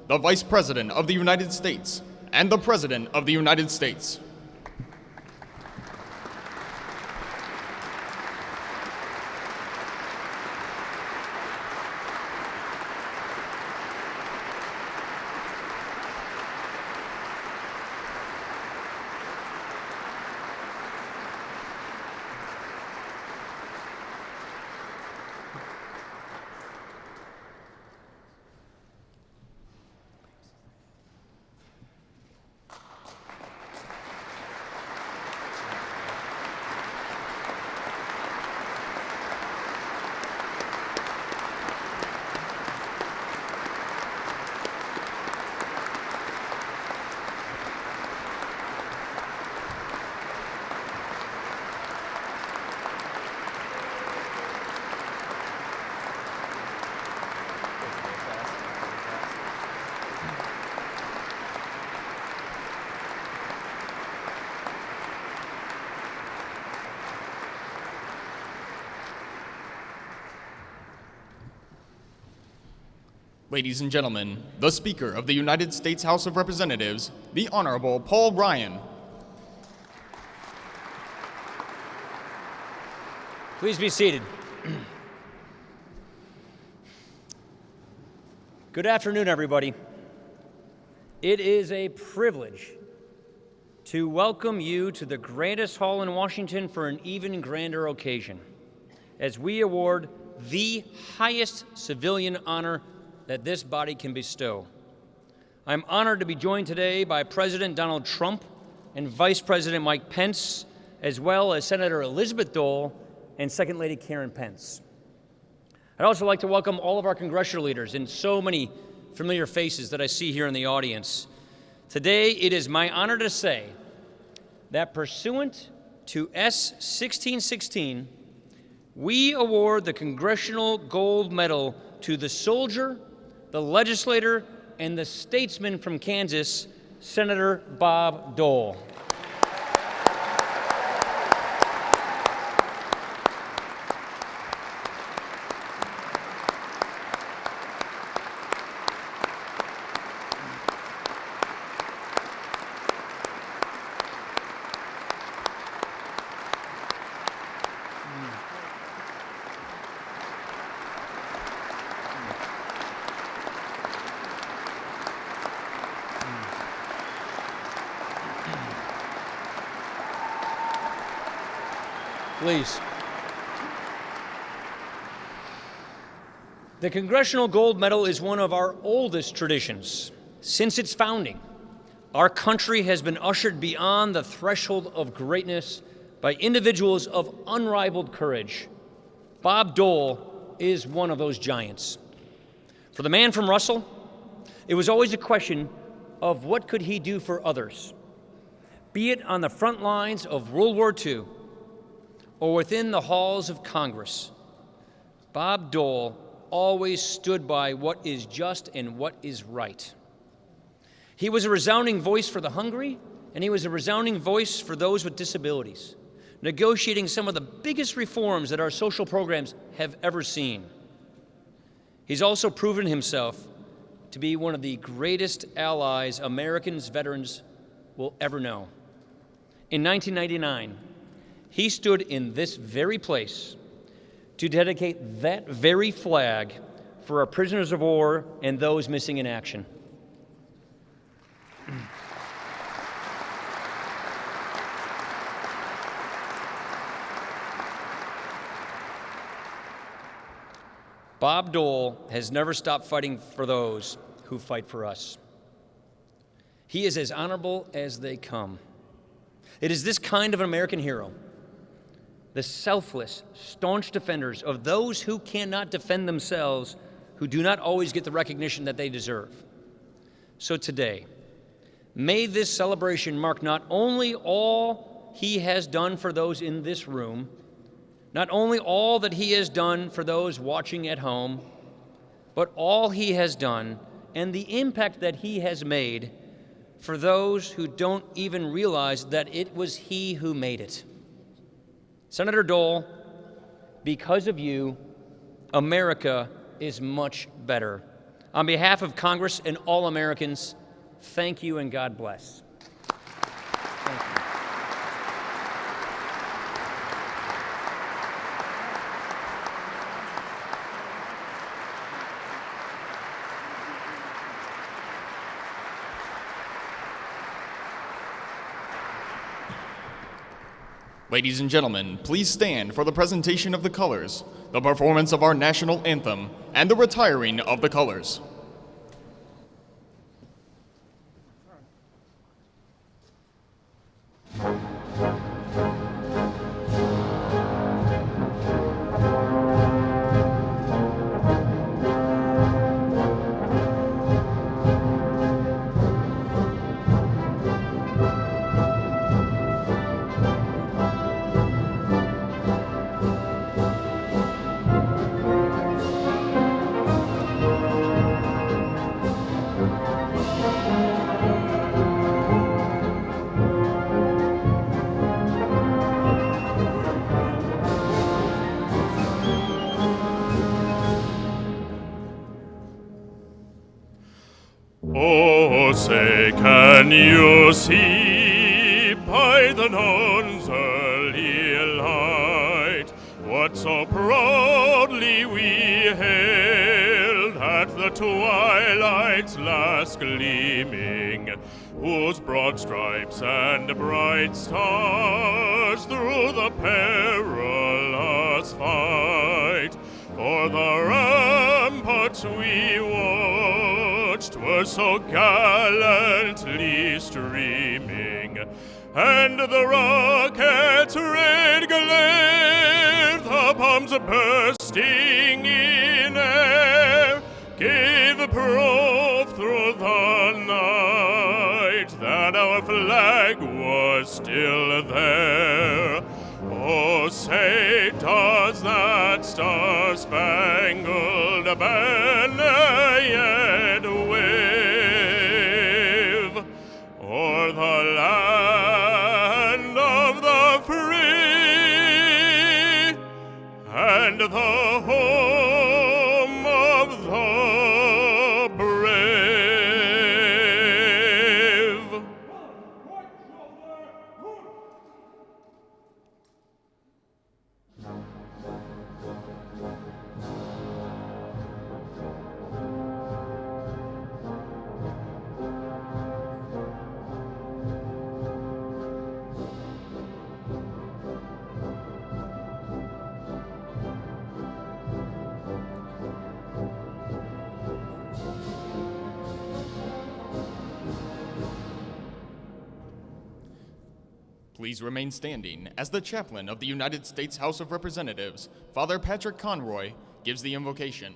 the Vice President of the United States, and the President of the United States. Ladies and gentlemen, the Speaker of the United States House of Representatives, the Honorable Paul Ryan. Please be seated. Good afternoon, everybody. It is a privilege to welcome you to the grandest hall in Washington for an even grander occasion, as we award the highest civilian honor that this body can bestow. I'm honored to be joined today by President Donald Trump and Vice President Mike Pence, as well as Senator Elizabeth Dole and Second Lady Karen Pence. I'd also like to welcome all of our congressional leaders and so many familiar faces that I see here in the audience. Today, it is my honor to say that pursuant to S. 1616, we award the Congressional Gold Medal to the soldier, the legislator, and the statesman from Kansas, Senator Bob Dole. Please. The Congressional Gold Medal is one of our oldest traditions. Since its founding, our country has been ushered beyond the threshold of greatness by individuals of unrivaled courage. Bob Dole is one of those giants. For the man from Russell, it was always a question of what could he do for others, be it on the front lines of World War II or within the halls of Congress. Bob Dole always stood by what is just and what is right. He was a resounding voice for the hungry, and he was a resounding voice for those with disabilities, negotiating some of the biggest reforms that our social programs have ever seen. He's also proven himself to be one of the greatest allies Americans veterans will ever know. In 1999, he stood in this very place to dedicate that very flag for our prisoners of war and those missing in action. Bob Dole has never stopped fighting for those who fight for us. He is as honorable as they come. It is this kind of an American hero, the selfless, staunch defenders of those who cannot defend themselves, who do not always get the recognition that they deserve. So today, may this celebration mark not only all he has done for those in this room, not only all that he has done for those watching at home, but all he has done and the impact that he has made for those who don't even realize that it was he who made it. Senator Dole, because of you, America is much better. On behalf of Congress and all Americans, thank you and God bless. Thank you. Ladies and gentlemen, please stand for the presentation of the colors, the performance of our national anthem, and the retiring of the colors. Oh, say, can you see by the dawn's early light what so proudly we hailed at the twilight's last gleaming, whose broad stripes and bright stars through the perilous fight o'er the ramparts we watched were so gallantly streaming, and the rocket's red glare, the bombs bursting in air, gave proof through the night that our flag was still there. Oh, say, does that star-spangled banner yet wave o'er the land of the free and the home of the brave? Please remain standing as the chaplain of the United States House of Representatives, Father Patrick Conroy, gives the invocation.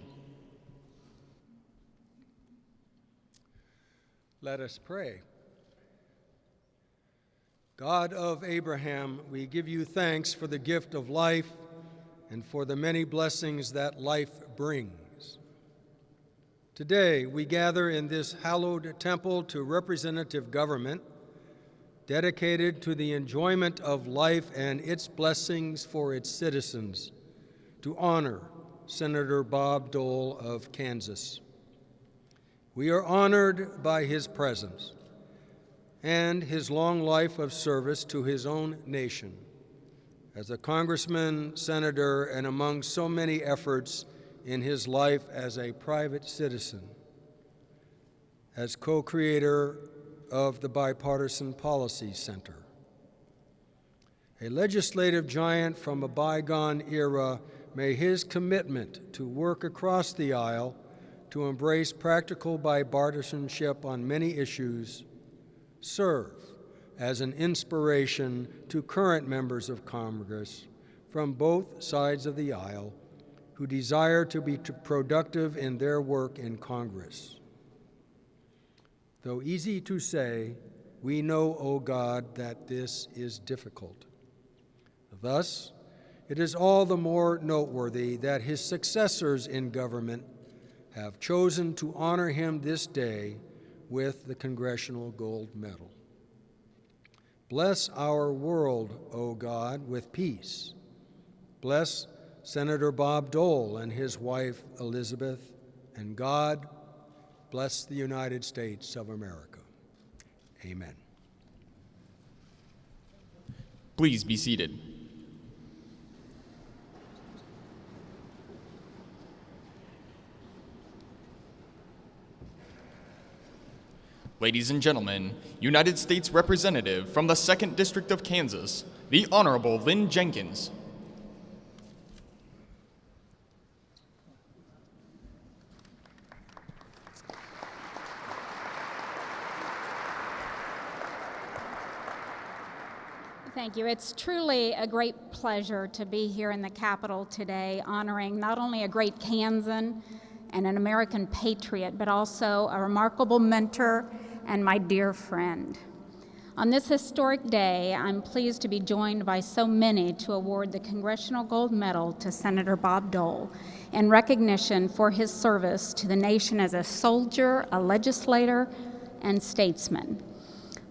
Let us pray. God of Abraham, we give you thanks for the gift of life and for the many blessings that life brings. Today, we gather in this hallowed temple to representative government, dedicated to the enjoyment of life and its blessings for its citizens, to honor Senator Bob Dole of Kansas. We are honored by his presence and his long life of service to his own nation as a congressman, senator, and among so many efforts in his life as a private citizen, as co-creator of the Bipartisan Policy Center. A legislative giant from a bygone era, may his commitment to work across the aisle to embrace practical bipartisanship on many issues serve as an inspiration to current members of Congress from both sides of the aisle who desire to be productive in their work in Congress. Though easy to say, we know, O God, that this is difficult. Thus, it is all the more noteworthy that his successors in government have chosen to honor him this day with the Congressional Gold Medal. Bless our world, O God, with peace. Bless Senator Bob Dole and his wife Elizabeth, and God, bless the United States of America. Amen. Please be seated. Ladies and gentlemen, United States Representative from the 2nd District of Kansas, the Honorable Lynn Jenkins. Thank you. It's truly a great pleasure to be here in the Capitol today, honoring not only a great Kansan and an American patriot, but also a remarkable mentor and my dear friend. On this historic day, I'm pleased to be joined by so many to award the Congressional Gold Medal to Senator Bob Dole in recognition for his service to the nation as a soldier, a legislator, and statesman.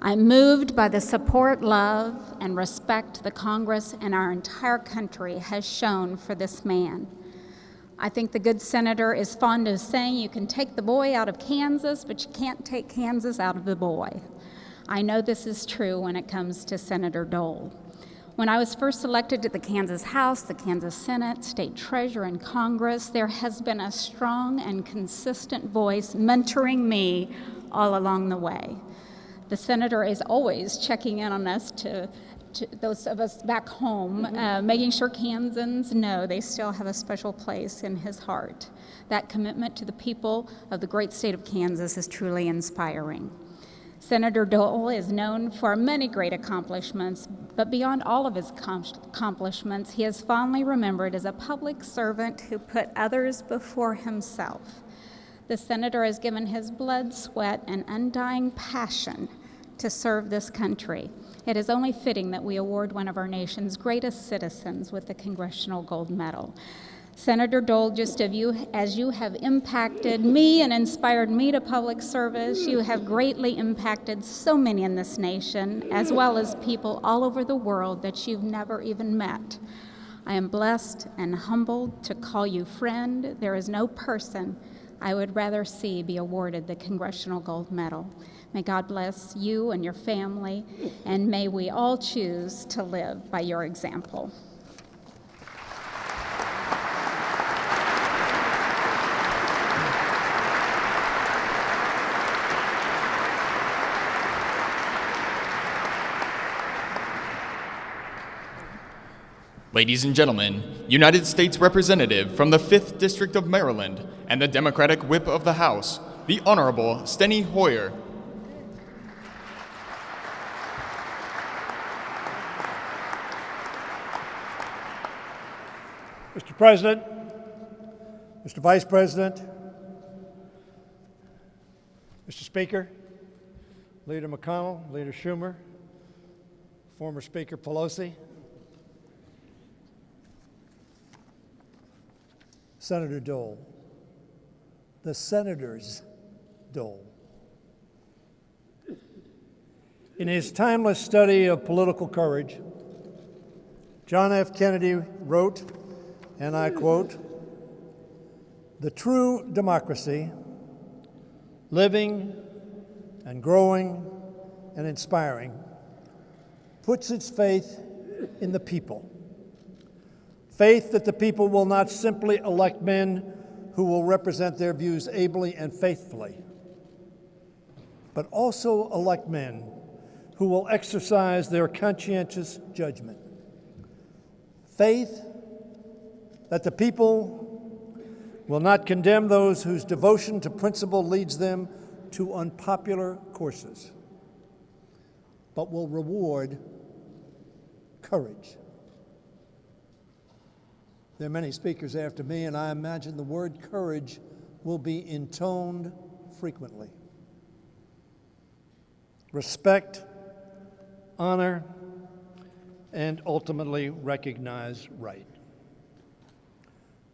I'm moved by the support, love, and respect the Congress and our entire country has shown for this man. I think the good senator is fond of saying you can take the boy out of Kansas, but you can't take Kansas out of the boy. I know this is true when it comes to Senator Dole. When I was first elected to the Kansas House, the Kansas Senate, State Treasurer, and Congress, there has been a strong and consistent voice mentoring me all along the way. The senator is always checking in on us to those of us back home, making sure Kansans know they still have a special place in his heart. That commitment to the people of the great state of Kansas is truly inspiring. Senator Dole is known for many great accomplishments, but beyond all of his accomplishments, he is fondly remembered as a public servant who put others before himself. The senator has given his blood, sweat, and undying passion to serve this country. It is only fitting that we award one of our nation's greatest citizens with the Congressional Gold Medal. Senator Dole, just as you have impacted me and inspired me to public service, you have greatly impacted so many in this nation, as well as people all over the world that you've never even met. I am blessed and humbled to call you friend. There is no person I would rather see be awarded the Congressional Gold Medal. May God bless you and your family, and may we all choose to live by your example. Ladies and gentlemen, United States Representative from the 5th District of Maryland and the Democratic Whip of the House, the Honorable Steny Hoyer. Mr. President, Mr. Vice President, Mr. Speaker, Leader McConnell, Leader Schumer, former Speaker Pelosi, Senator Dole, the Senator's Dole. In his timeless study of political courage, John F. Kennedy wrote, and I quote, "The true democracy, living and growing and inspiring, puts its faith in the people. Faith that the people will not simply elect men who will represent their views ably and faithfully, but also elect men who will exercise their conscientious judgment. Faith that the people will not condemn those whose devotion to principle leads them to unpopular courses, but will reward courage." There are many speakers after me, and I imagine the word courage will be intoned frequently. Respect, honor, and ultimately recognize right.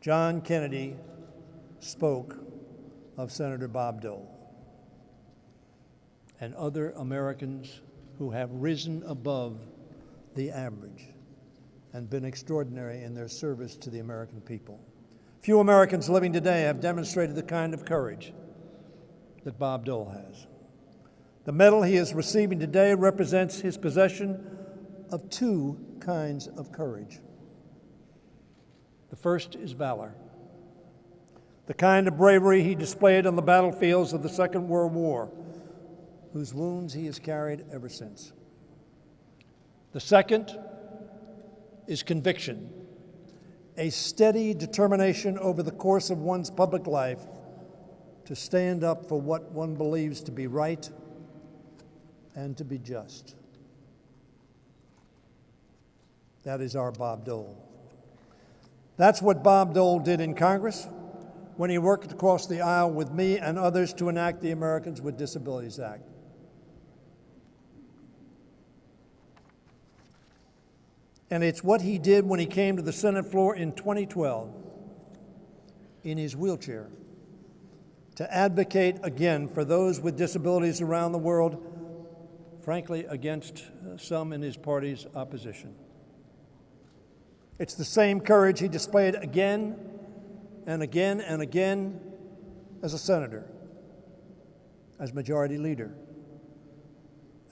John Kennedy spoke of Senator Bob Dole and other Americans who have risen above the average and been extraordinary in their service to the American people. Few Americans living today have demonstrated the kind of courage that Bob Dole has. The medal he is receiving today represents his possession of two kinds of courage. The first is valor, the kind of bravery he displayed on the battlefields of the Second World War, whose wounds he has carried ever since. The second is conviction, a steady determination over the course of one's public life to stand up for what one believes to be right and to be just. That is our Bob Dole. That's what Bob Dole did in Congress when he worked across the aisle with me and others to enact the Americans with Disabilities Act. And it's what he did when he came to the Senate floor in 2012 in his wheelchair to advocate again for those with disabilities around the world, frankly, against some in his party's opposition. It's the same courage he displayed again and again and again as a senator, as majority leader,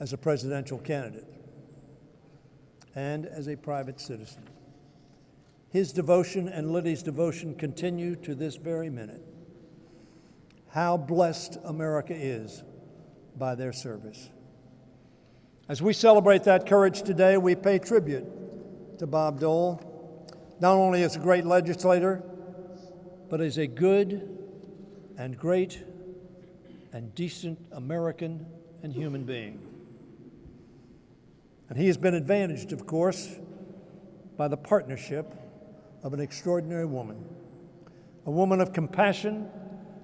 as a presidential candidate, and as a private citizen. His devotion and Liddy's devotion continue to this very minute. How blessed America is by their service. As we celebrate that courage today, we pay tribute to Bob Dole, not only as a great legislator, but as a good and great and decent American and human being. And he has been advantaged, of course, by the partnership of an extraordinary woman, a woman of compassion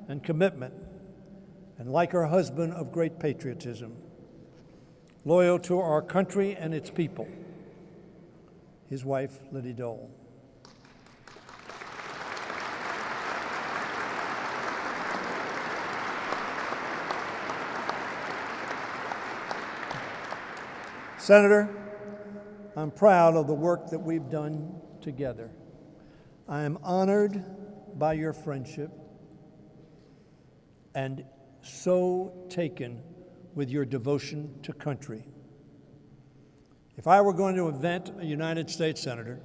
and commitment, and like her husband, of great patriotism, loyal to our country and its people, his wife, Liddy Dole. Senator, I'm proud of the work that we've done together. I am honored by your friendship and so taken with your devotion to country. If I were going to invent a United States Senator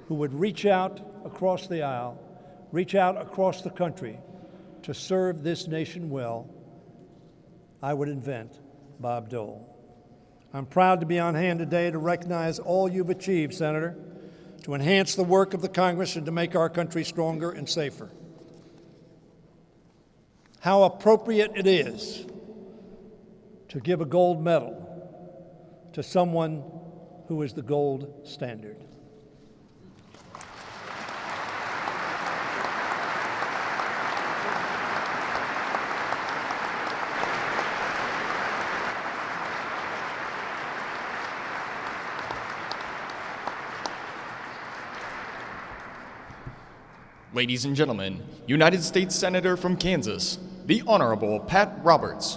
who would reach out across the aisle, reach out across the country to serve this nation well, I would invent Bob Dole. I'm proud to be on hand today to recognize all you've achieved, Senator, to enhance the work of the Congress and to make our country stronger and safer. How appropriate it is to give a gold medal to someone who is the gold standard. Ladies and gentlemen, United States Senator from Kansas, the Honorable Pat Roberts.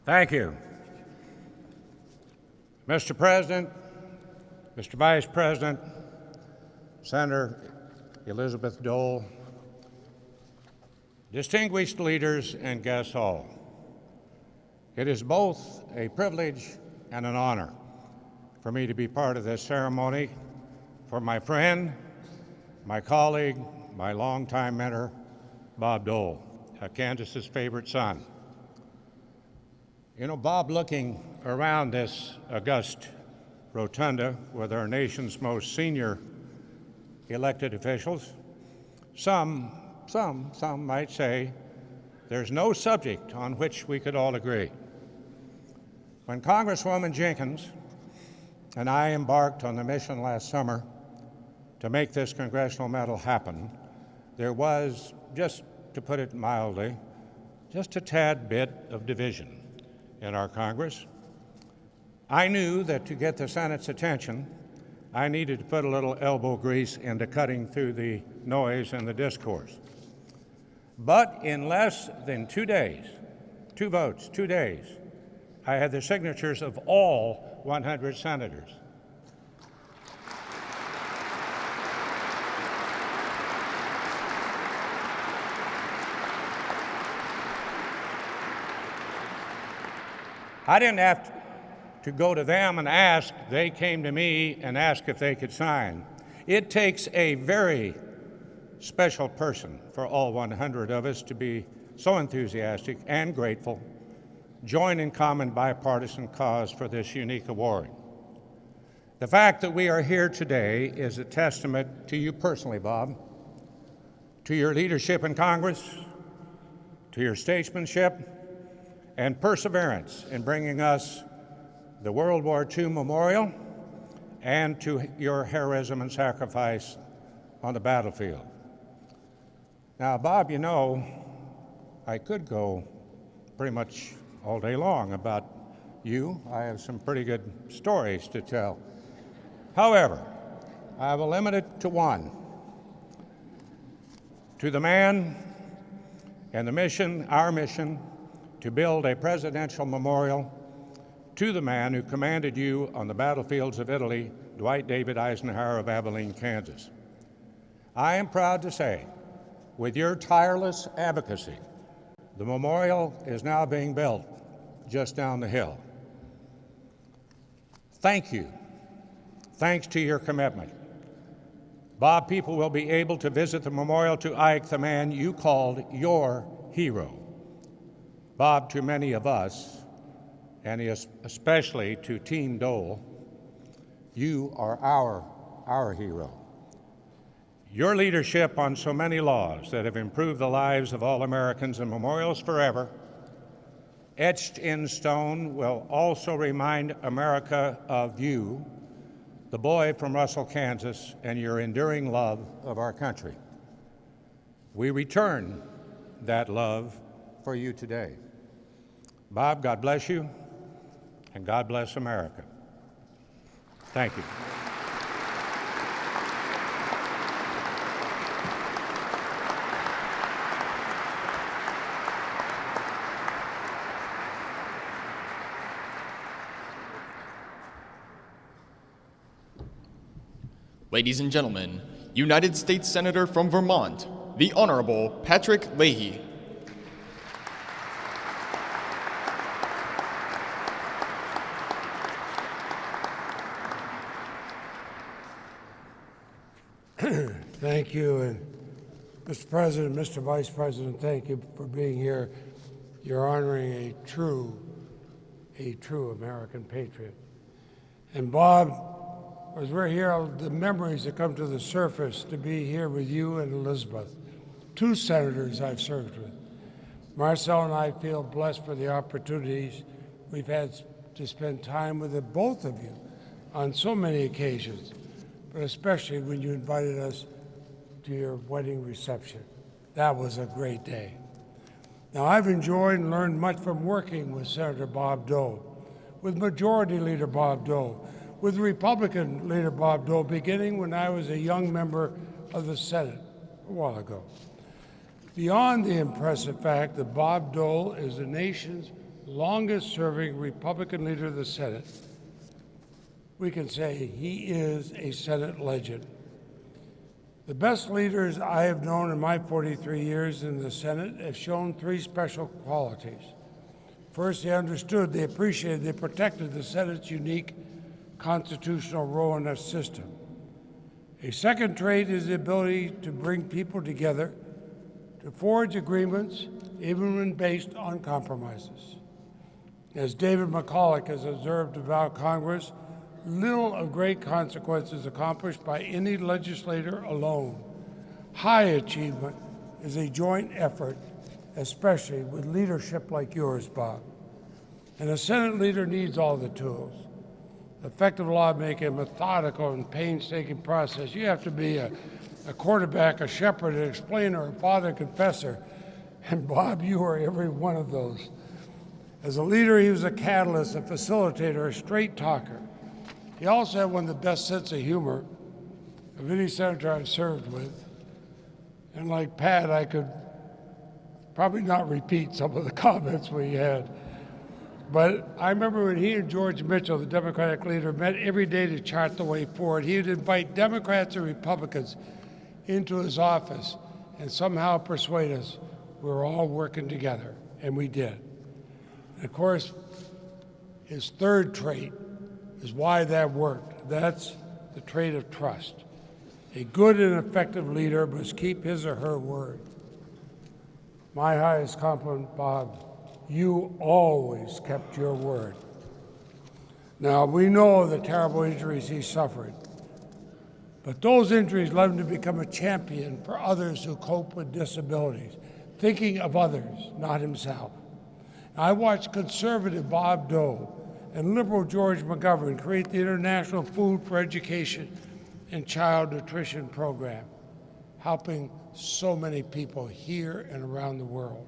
Thank you. Mr. President, Mr. Vice President, Senator Elizabeth Dole, distinguished leaders and guests all, it is both a privilege and an honor for me to be part of this ceremony for my friend, my colleague, my longtime mentor, Bob Dole, Kansas's favorite son. You know, Bob, looking around this august rotunda with our nation's most senior elected officials, some might say there's no subject on which we could all agree. When Congresswoman Jenkins and I embarked on the mission last summer to make this congressional medal happen, there was, just to put it mildly, just a tad bit of division in our Congress. I knew that to get the Senate's attention, I needed to put a little elbow grease into cutting through the noise and the discourse. But in less than 2 days, 2 votes, 2 days, I had the signatures of all 100 senators. I didn't have to go to them and ask. They came to me and asked if they could sign. It takes a very special person for all 100 of us to be so enthusiastic and grateful, join in common bipartisan cause for this unique award. The fact that we are here today is a testament to you personally, Bob, to your leadership in Congress, to your statesmanship, and perseverance in bringing us the World War II memorial, and to your heroism and sacrifice on the battlefield. Now, Bob, you know, I could go pretty much all day long about you. I have some pretty good stories to tell. However, I will limit it to one. To the man and the mission, our mission, to build a presidential memorial to the man who commanded you on the battlefields of Italy, Dwight David Eisenhower of Abilene, Kansas. I am proud to say, with your tireless advocacy, the memorial is now being built just down the hill. Thank you. Thanks to your commitment. Bob, people will be able to visit the memorial to Ike, the man you called your hero. Bob, to many of us, and especially to Team Dole, you are our hero. Your leadership on so many laws that have improved the lives of all Americans and memorials forever, etched in stone, will also remind America of you, the boy from Russell, Kansas, and your enduring love of our country. We return that love for you today. Bob, God bless you, and God bless America. Thank you. Ladies and gentlemen, United States Senator from Vermont, the Honorable Patrick Leahy. Thank you, and Mr. President, Mr. Vice President, thank you for being here. You're honoring a true American patriot. And Bob, as we're here, the memories that come to the surface to be here with you and Elizabeth, two senators I've served with. Marcel and I feel blessed for the opportunities we've had to spend time with the both of you on so many occasions, but especially when you invited us to your wedding reception. That was a great day. Now, I've enjoyed and learned much from working with Senator Bob Dole, with Majority Leader Bob Dole, with Republican Leader Bob Dole, beginning when I was a young member of the Senate a while ago. Beyond the impressive fact that Bob Dole is the nation's longest-serving Republican leader of the Senate, we can say he is a Senate legend. The best leaders I have known in my 43 years in the Senate have shown three special qualities. First, they understood, they appreciated, they protected the Senate's unique constitutional role in our system. A second trait is the ability to bring people together, to forge agreements, even when based on compromises. As David McCulloch has observed about Congress, little of great consequence is accomplished by any legislator alone. High achievement is a joint effort, especially with leadership like yours, Bob. And a Senate leader needs all the tools. Effective lawmaking, a methodical and painstaking process. You have to be a quarterback, a shepherd, an explainer, a father, confessor. And Bob, you are every one of those. As a leader, he was a catalyst, a facilitator, a straight talker. He also had one of the best sense of humor of any senator I've served with. And like Pat, I could probably not repeat some of the comments we had. But I remember when he and George Mitchell, the Democratic leader, met every day to chart the way forward. He would invite Democrats and Republicans into his office and somehow persuade us we're all working together, and we did. And of course, his third trait is why that worked. That's the trait of trust. A good and effective leader must keep his or her word. My highest compliment, Bob, you always kept your word. Now, we know the terrible injuries he suffered, but those injuries led him to become a champion for others who cope with disabilities, thinking of others, not himself. I watched conservative Bob Dole and liberal George McGovern create the International Food for Education and Child Nutrition Program, helping so many people here and around the world.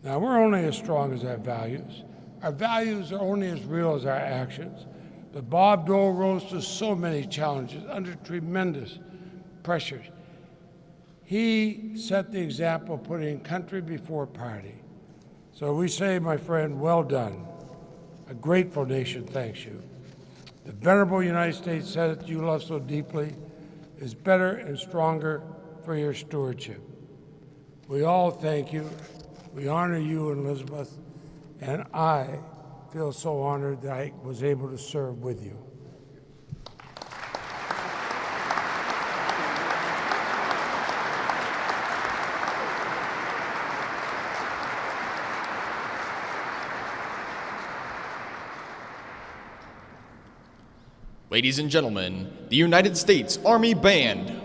Now, we're only as strong as our values. Our values are only as real as our actions. But Bob Dole rose to so many challenges under tremendous pressures. He set the example of putting country before party. So we say, my friend, well done. A grateful nation thanks you. The venerable United States Senate you love so deeply is better and stronger for your stewardship. We all thank you. We honor you, Elizabeth, and I feel so honored that I was able to serve with you. Ladies and gentlemen, the United States Army Band.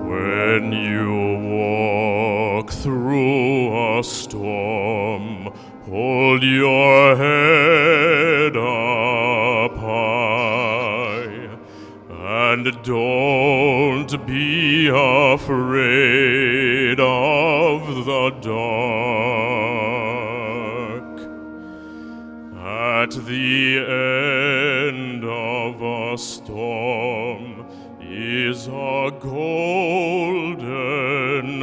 When you walk through a storm, hold your head up high, and don't be afraid of the dark. At the end of a storm is a golden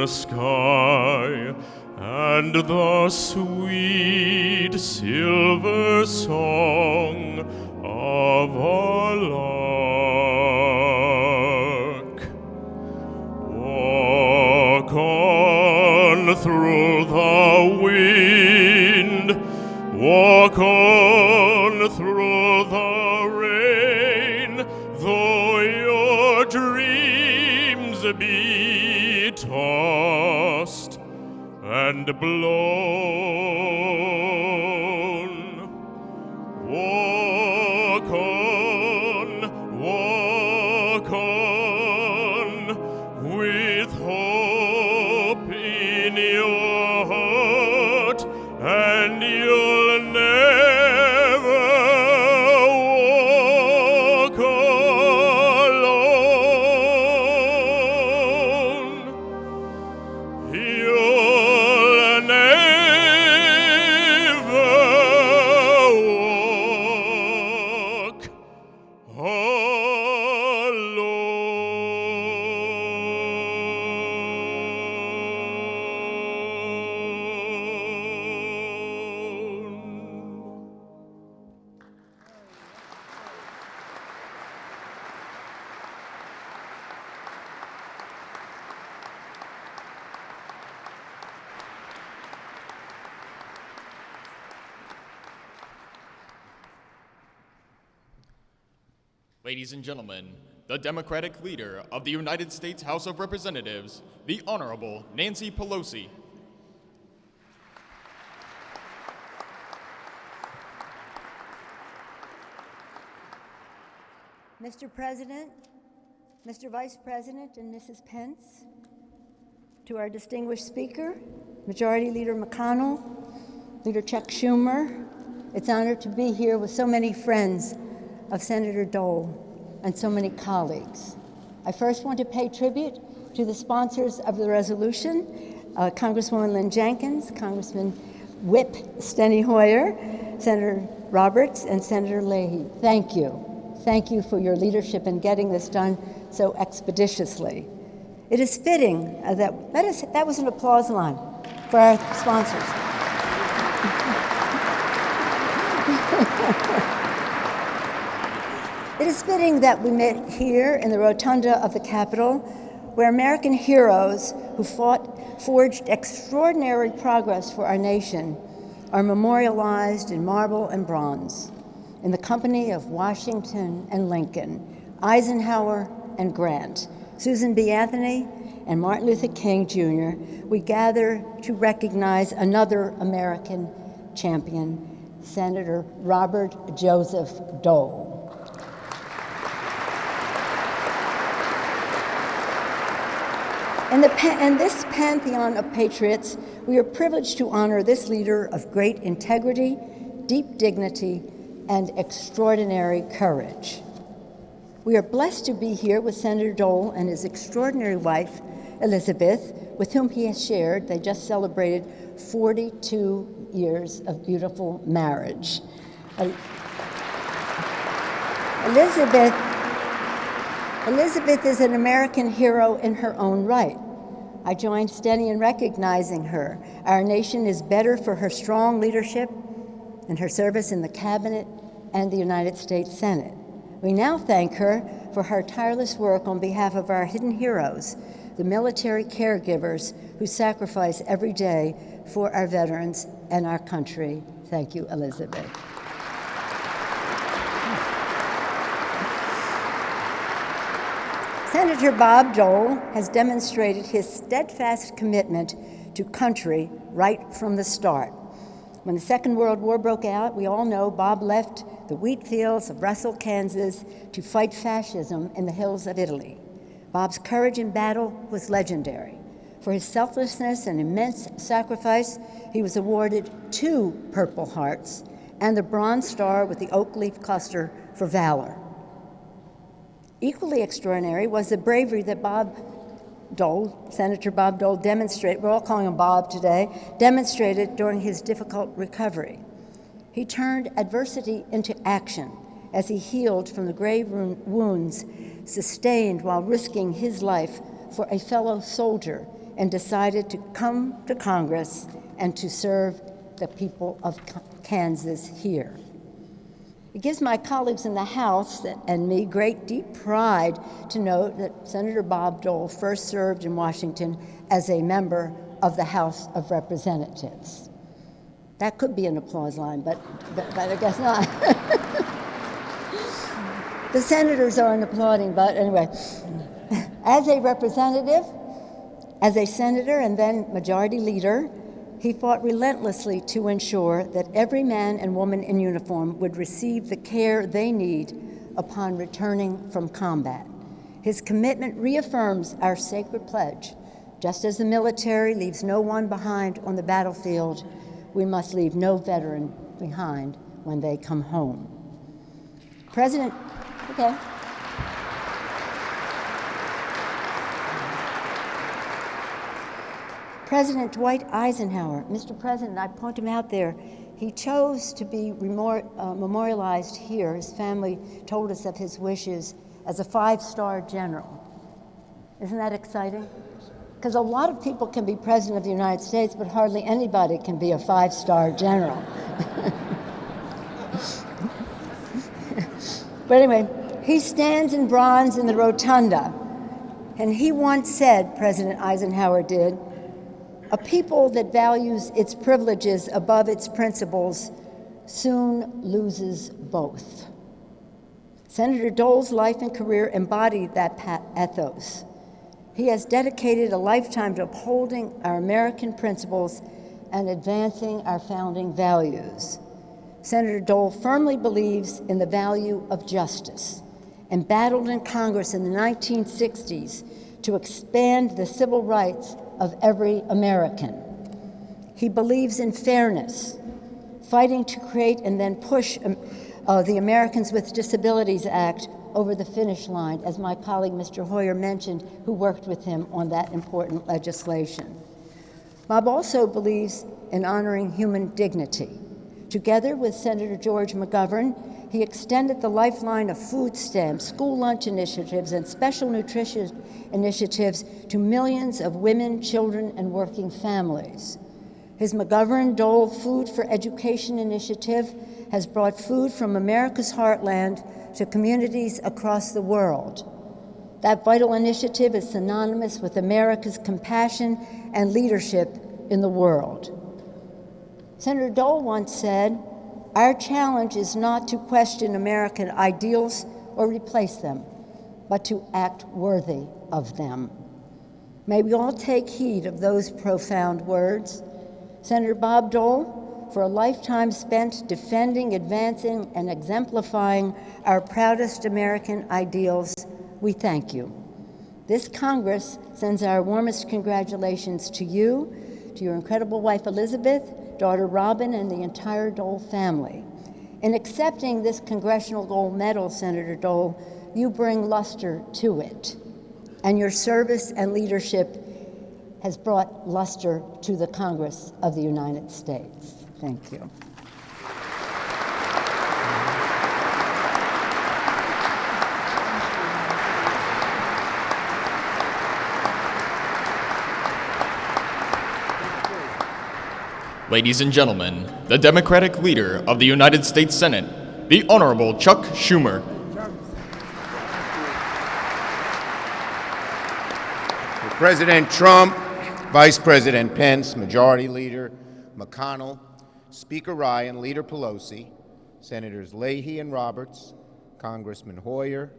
sky, and the sweet silver song of a lark. Walk on through the wind, walk on through the rain, though your dreams be tossed and blown. Walk on, with hope in your heart, and you'll never walk alone. You'll never walk alone. Ladies and gentlemen, the Democratic leader of the United States House of Representatives, the Honorable Nancy Pelosi. Mr. President, Mr. Vice President, and Mrs. Pence, to our distinguished speaker, Majority Leader McConnell, Leader Chuck Schumer, it's an honor to be here with so many friends of Senator Dole and so many colleagues. I first want to pay tribute To the sponsors of the resolution, Congresswoman Lynn Jenkins, Congressman Whip Steny Hoyer, Senator Roberts, and Senator Leahy, thank you. Thank you for your leadership in getting this done so expeditiously. It is fitting that was an applause line for our sponsors. It is fitting that we met here in the rotunda of the Capitol, where American heroes who forged extraordinary progress for our nation are memorialized in marble and bronze, in the company of Washington and Lincoln, Eisenhower and Grant, Susan B. Anthony, and Martin Luther King Jr., we gather to recognize another American champion, Senator Robert Joseph Dole. In this pantheon of patriots, we are privileged to honor this leader of great integrity, deep dignity, and extraordinary courage. We are blessed to be here with Senator Dole and his extraordinary wife, Elizabeth, with whom he has shared, they just celebrated 42 years of beautiful marriage. Elizabeth is an American hero in her own right. I join Steny in recognizing her. Our nation is better for her strong leadership and her service in the Cabinet and the United States Senate. We now thank her for her tireless work on behalf of our hidden heroes, the military caregivers who sacrifice every day for our veterans and our country. Thank you, Elizabeth. Senator Bob Dole has demonstrated his steadfast commitment to country right from the start. When the Second World War broke out, we all know Bob left the wheat fields of Russell, Kansas, to fight fascism in the hills of Italy. Bob's courage in battle was legendary. For his selflessness and immense sacrifice, he was awarded 2 Purple Hearts and the Bronze Star with the oak leaf cluster for valor. Equally extraordinary was the bravery that Senator Bob Dole demonstrated, we're all calling him Bob today, demonstrated during his difficult recovery. He turned adversity into action as he healed from the grave wounds sustained while risking his life for a fellow soldier, and decided to come to Congress and to serve the people of Kansas here. It gives my colleagues in the House and me great deep pride to note that Senator Bob Dole first served in Washington as a member of the House of Representatives. That could be an applause line, but I guess not. The senators aren't applauding, but anyway. As a representative, as a senator, and then majority leader, he fought relentlessly to ensure that every man and woman in uniform would receive the care they need upon returning from combat. His commitment reaffirms our sacred pledge. Just as the military leaves no one behind on the battlefield, we must leave no veteran behind when they come home. President Dwight Eisenhower, Mr. President, I point him out there, he chose to be memorialized here. His family told us of his wishes as a 5-star general. Isn't that exciting? Because a lot of people can be president of the United States, but hardly anybody can be a 5-star general. But anyway, he stands in bronze in the rotunda, and he once said, President Eisenhower did, "A people that values its privileges above its principles soon loses both." Senator Dole's life and career embodied that ethos. He has dedicated a lifetime to upholding our American principles and advancing our founding values. Senator Dole firmly believes in the value of justice and battled in Congress in the 1960s to expand the civil rights of every American. He believes in fairness, fighting to create and then push the Americans with Disabilities Act over the finish line, as my colleague Mr. Hoyer mentioned, who worked with him on that important legislation. Bob also believes in honoring human dignity. Together with Senator George McGovern, he extended the lifeline of food stamps, school lunch initiatives, and special nutrition initiatives to millions of women, children, and working families. His McGovern-Dole Food for Education initiative has brought food from America's heartland to communities across the world. That vital initiative is synonymous with America's compassion and leadership in the world. Senator Dole once said, "Our challenge is not to question American ideals or replace them, but to act worthy of them." May we all take heed of those profound words. Senator Bob Dole, for a lifetime spent defending, advancing, and exemplifying our proudest American ideals, we thank you. This Congress sends our warmest congratulations to you, to your incredible wife Elizabeth, daughter Robin, and the entire Dole family. In accepting this Congressional Gold Medal, Senator Dole, you bring luster to it, and your service and leadership has brought luster to the Congress of the United States. Thank you. Ladies and gentlemen, the Democratic leader of the United States Senate, the Honorable Chuck Schumer. President Trump, Vice President Pence, Majority Leader McConnell, Speaker Ryan, Leader Pelosi, Senators Leahy and Roberts, Congressman Hoyer,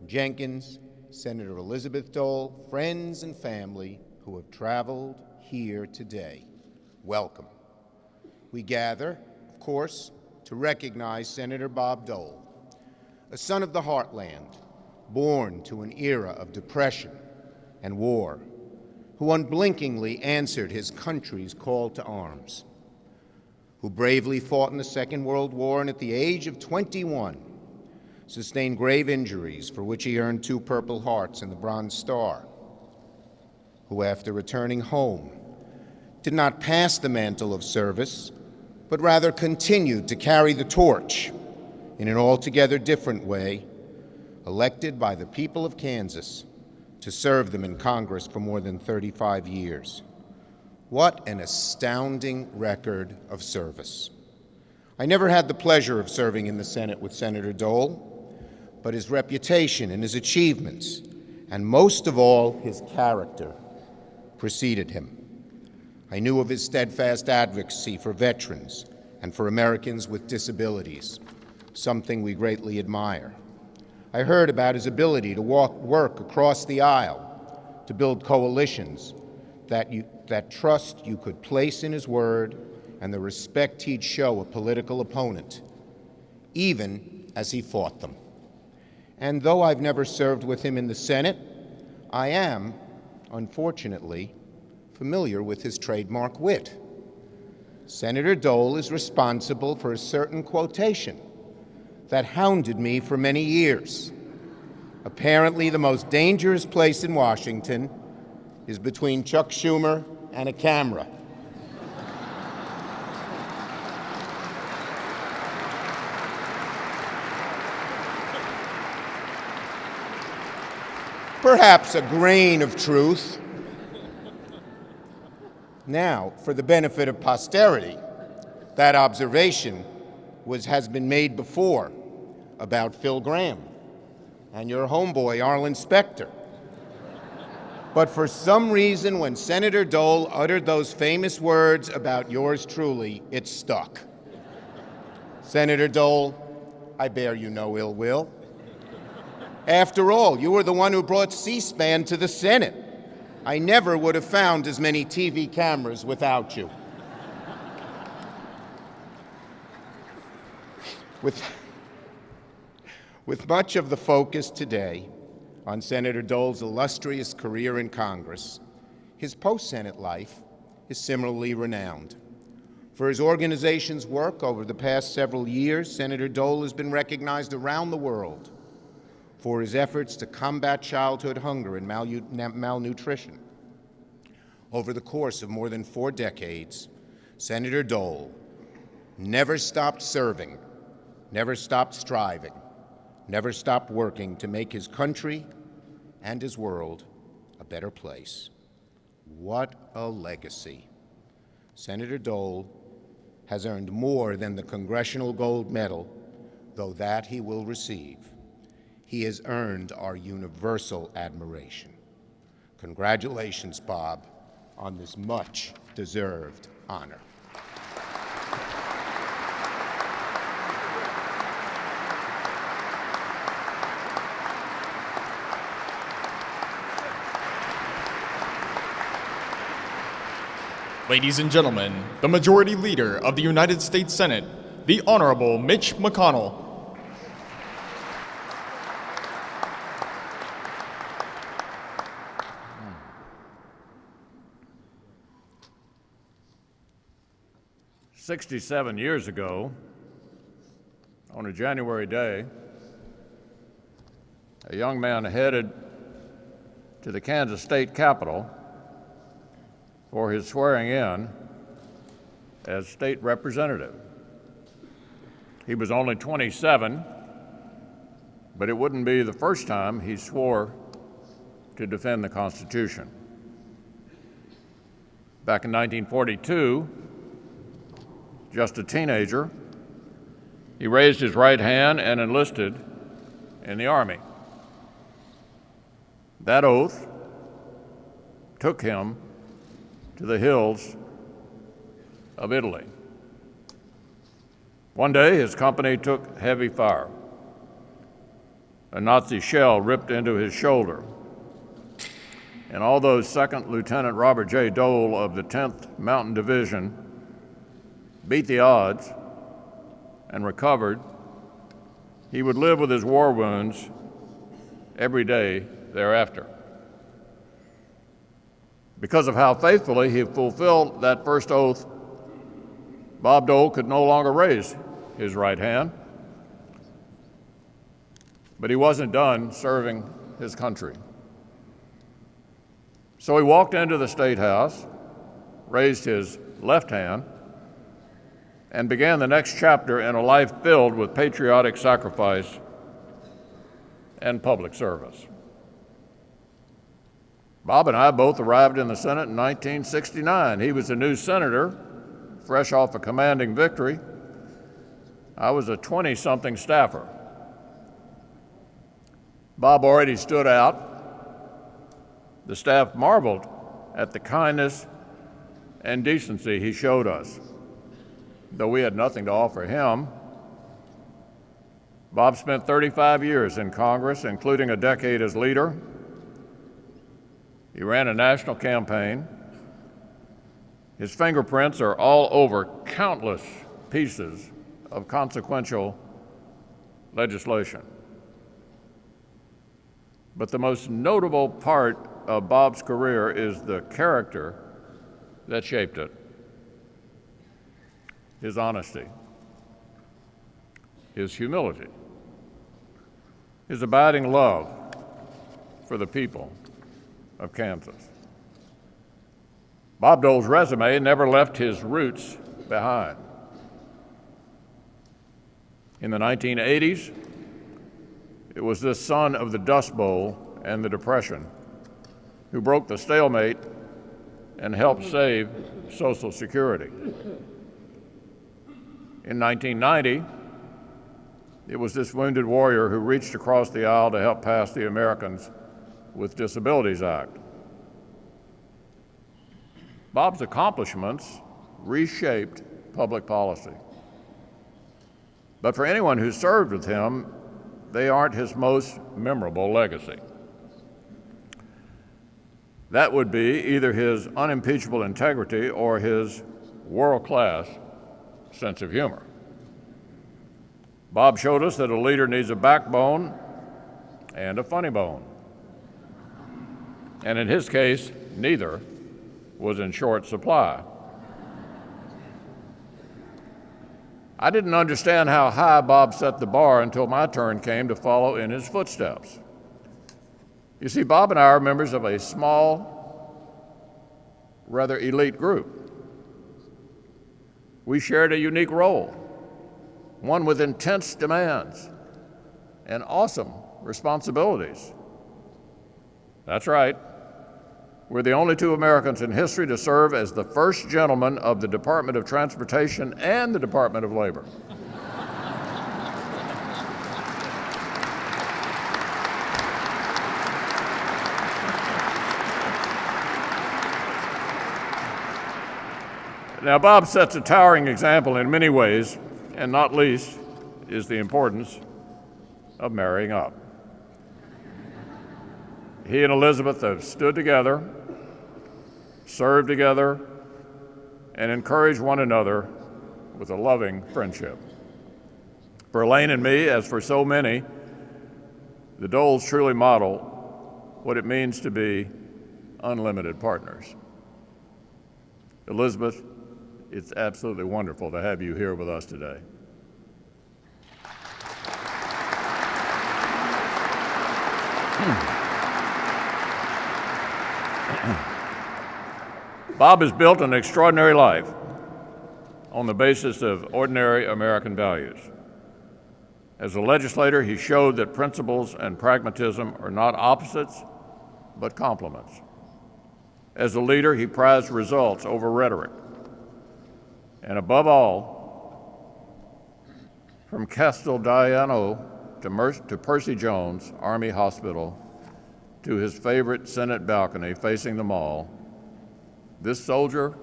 Jenkins, Senator Elizabeth Dole, friends and family who have traveled here today, welcome. We gather, of course, to recognize Senator Bob Dole, a son of the heartland, born to an era of depression and war, who unblinkingly answered his country's call to arms, who bravely fought in the Second World War and at the age of 21 sustained grave injuries for which he earned 2 Purple Hearts and the Bronze Star, who after returning home did not pass the mantle of service, but rather continued to carry the torch in an altogether different way, elected by the people of Kansas to serve them in Congress for more than 35 years. What an astounding record of service. I never had the pleasure of serving in the Senate with Senator Dole, but his reputation and his achievements, and most of all, his character, preceded him. I knew of his steadfast advocacy for veterans and for Americans with disabilities, something we greatly admire. I heard about his ability to work across the aisle to build coalitions that trust you could place in his word and the respect he'd show a political opponent, even as he fought them. And though I've never served with him in the Senate, I am, unfortunately, familiar with his trademark wit. Senator Dole is responsible for a certain quotation that hounded me for many years. Apparently, the most dangerous place in Washington is between Chuck Schumer and a camera. Perhaps a grain of truth. Now, for the benefit of posterity, that observation has been made before about Phil Gramm and your homeboy, Arlen Specter. But for some reason, when Senator Dole uttered those famous words about yours truly, it stuck. Senator Dole, I bear you no ill will. After all, you were the one who brought C-SPAN to the Senate. I never would have found as many TV cameras without you. With much of the focus today on Senator Dole's illustrious career in Congress, his post-Senate life is similarly renowned. For his organization's work over the past several years, Senator Dole has been recognized around the world for his efforts to combat childhood hunger and malnutrition. Over the course of more than 4 decades, Senator Dole never stopped serving, never stopped striving, never stopped working to make his country and his world a better place. What a legacy. Senator Dole has earned more than the Congressional Gold Medal, though that he will receive. He has earned our universal admiration. Congratulations, Bob, on this much-deserved honor. Ladies and gentlemen, the Majority Leader of the United States Senate, the Honorable Mitch McConnell. "67 years ago, on a January day, a young man headed to the Kansas State Capitol for his swearing in as state representative. He was only 27, but it wouldn't be the first time he swore to defend the Constitution. Back in 1942, just a teenager, he raised his right hand and enlisted in the Army. That oath took him to the hills of Italy. One day, his company took heavy fire. A Nazi shell ripped into his shoulder. And although Second Lieutenant Robert J. Dole of the 10th Mountain Division beat the odds and recovered, he would live with his war wounds every day thereafter. Because of how faithfully he fulfilled that first oath, Bob Dole could no longer raise his right hand. But he wasn't done serving his country. So he walked into the State House, raised his left hand, and began the next chapter in a life filled with patriotic sacrifice and public service. Bob and I both arrived in the Senate in 1969. He was a new senator, fresh off a commanding victory. I was a 20-something staffer. Bob already stood out. The staff marveled at the kindness and decency he showed us. Though we had nothing to offer him, Bob spent 35 years in Congress, including a decade as leader. He ran a national campaign. His fingerprints are all over countless pieces of consequential legislation. But the most notable part of Bob's career is the character that shaped it. His honesty, his humility, his abiding love for the people of Kansas. Bob Dole's resume never left his roots behind. In the 1980s, it was this son of the Dust Bowl and the Depression who broke the stalemate and helped save Social Security. In 1990, it was this wounded warrior who reached across the aisle to help pass the Americans with Disabilities Act. Bob's accomplishments reshaped public policy. But for anyone who served with him, they aren't his most memorable legacy. That would be either his unimpeachable integrity or his world-class sense of humor. Bob showed us that a leader needs a backbone and a funny bone. And in his case, neither was in short supply. I didn't understand how high Bob set the bar until my turn came to follow in his footsteps. You see, Bob and I are members of a small, rather elite group. We shared a unique role, one with intense demands and awesome responsibilities. That's right. We're the only two Americans in history to serve as the first gentleman of the Department of Transportation and the Department of Labor. Now, Bob sets a towering example in many ways, and not least is the importance of marrying up. He and Elizabeth have stood together, served together, and encouraged one another with a loving friendship. For Elaine and me, as for so many, the Doles truly model what it means to be unlimited partners. Elizabeth, it's absolutely wonderful to have you here with us today. Bob has built an extraordinary life on the basis of ordinary American values. As a legislator, he showed that principles and pragmatism are not opposites, but complements. As a leader, he prized results over rhetoric. And above all, from Castelldiano to Percy Jones Army Hospital to his favorite Senate balcony facing the mall, this soldier,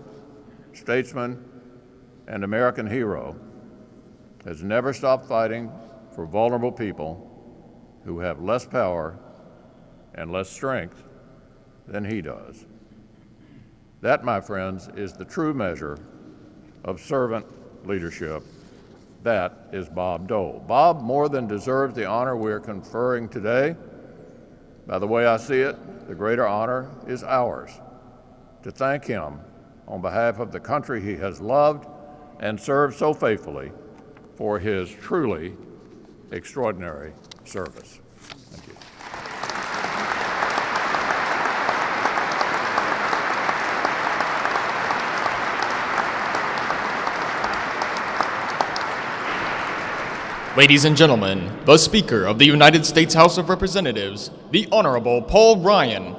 statesman, and American hero has never stopped fighting for vulnerable people who have less power and less strength than he does. That, my friends, is the true measure of servant leadership. That is Bob Dole. Bob more than deserves the honor we are conferring today. By the way I see it, the greater honor is ours, to thank him on behalf of the country he has loved and served so faithfully for his truly extraordinary service. Thank you. Ladies and gentlemen, the Speaker of the United States House of Representatives, the Honorable Paul Ryan.